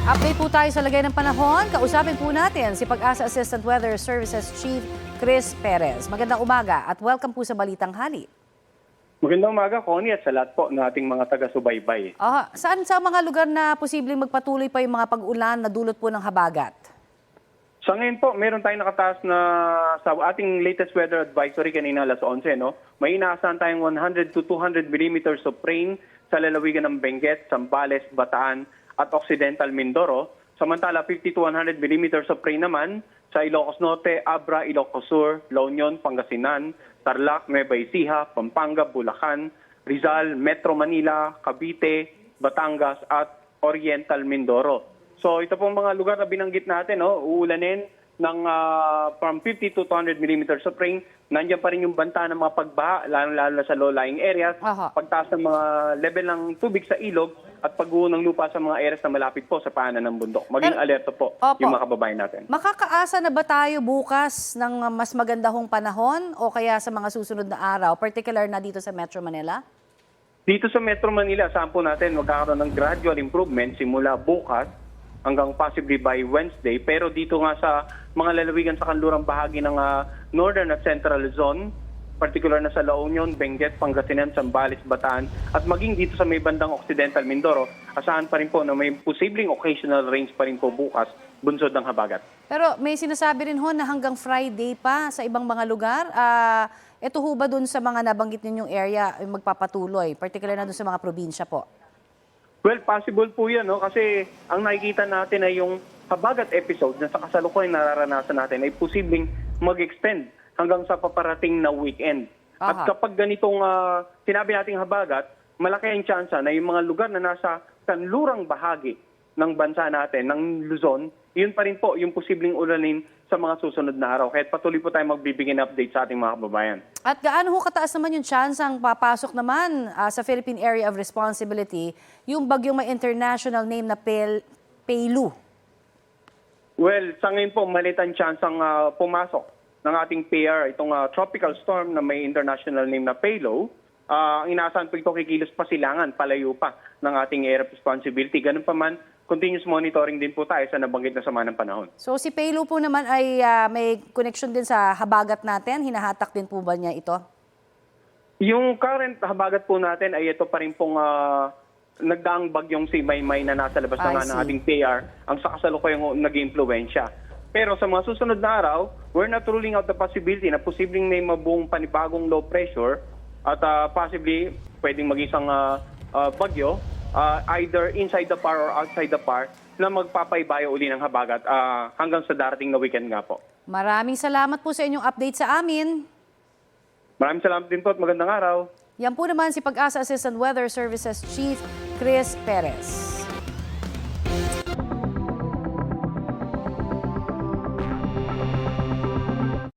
Update po tayo sa lagay ng panahon. Kausapin po natin si Pag-asa Assistant Weather Services Chief Chris Perez. Magandang umaga at welcome po sa Balitang Hali. Magandang umaga, Connie, at sa lahat po ng ating mga taga-subaybay. Saan sa mga lugar na posibleng magpatuloy pa yung mga pag-ulan na dulot po ng habagat? Sa ngayon po, meron tayong nakataas na sa ating latest weather advisory kanina alas 11, no? May inaasahan tayong 100 to 200 millimeters of rain sa lalawigan ng Benguet, Zambales, Bataan at Occidental Mindoro. Samantala, 50 to 100 millimeters of rain naman sa Ilocos Norte, Abra, Ilocos Sur, La Union, Pangasinan, Tarlac, Nueva Ecija, Pampanga, Bulacan, Rizal, Metro Manila, Cavite, Batangas at Oriental Mindoro. So ito pong mga lugar na binanggit natin, no, uulanin ng from 50 to 200 millimeters of rain. Nandiyan pa rin yung banta ng mga pagbaha, lalo na sa low-lying areas, pagtaas ng mga level ng tubig sa ilog at pagguho ng lupa sa mga areas na malapit po sa paanan ng bundok. Maging alerto po yung mga kababayan natin. Makakaasa na ba tayo bukas ng mas maganda hong panahon o kaya sa mga susunod na araw, particular na dito sa Metro Manila? Dito sa Metro Manila, saan po natin magkakaroon ng gradual improvement simula bukas hanggang possibly by Wednesday. Pero dito nga sa mga lalawigan sa kanlurang bahagi ng Northern at Central Zone, particular na sa La Union, Benguet, Pangasinan, Zambales, Bataan, at maging dito sa may bandang Occidental Mindoro, asahan pa rin po na may posibleng occasional rains pa rin po bukas, bunsod ng habagat. Pero may sinasabi rin ho na hanggang Friday pa sa ibang mga lugar. Ito ho ba dun sa mga nabanggit ninyong area magpapatuloy, particular na dun sa mga probinsya po? Well, possible po yan, no? Kasi ang nakikita natin ay yung habagat episode na sa kasalukuyan nararanasan natin ay posibleng mag-extend hanggang sa paparating na weekend. At kapag ganitong sinabi nating habagat, malaki ang tsansa na yung mga lugar na nasa kanlurang bahagi ng bansa natin, ng Luzon, yun pa rin po yung posibleng ulanin sa mga susunod na araw. Kaya patuloy po tayo magbibigay ng update sa ating mga kababayan. At gaano ho kataas naman yung chance ang papasok naman sa Philippine Area of Responsibility yung bagyong may international name na Peilu? Well, sa ngayon po, maliit ang chance ang pumasok ng ating PR, itong tropical storm na may international name na Peilu. Ang inaasahan po ito kikilos pa silangan, palayo pa ng ating area of responsibility. Ganun pa man, continuous monitoring din po tayo sa nabanggit na sama ng panahon. So si Peilu po naman ay may connection din sa habagat natin? Hinahatak din po ba niya ito? Yung current habagat po natin ay ito pa rin pong nagdaang bagyong si Maymay na nasa labas na nga ng ating PR ang sa kasalukuyang nag-impluwensya. Pero sa mga susunod na araw, we're not ruling out the possibility na posibleng may mabuong panibagong low pressure at possibly pwedeng mag-isang bagyo either inside the par or outside the par na magpapaybayo uli ng habagat hanggang sa darating na weekend nga po. Maraming salamat po sa inyong update sa amin. Maraming salamat din po at magandang araw. Yan po naman si Pag-asa Assistant Weather Services Chief Chris Perez.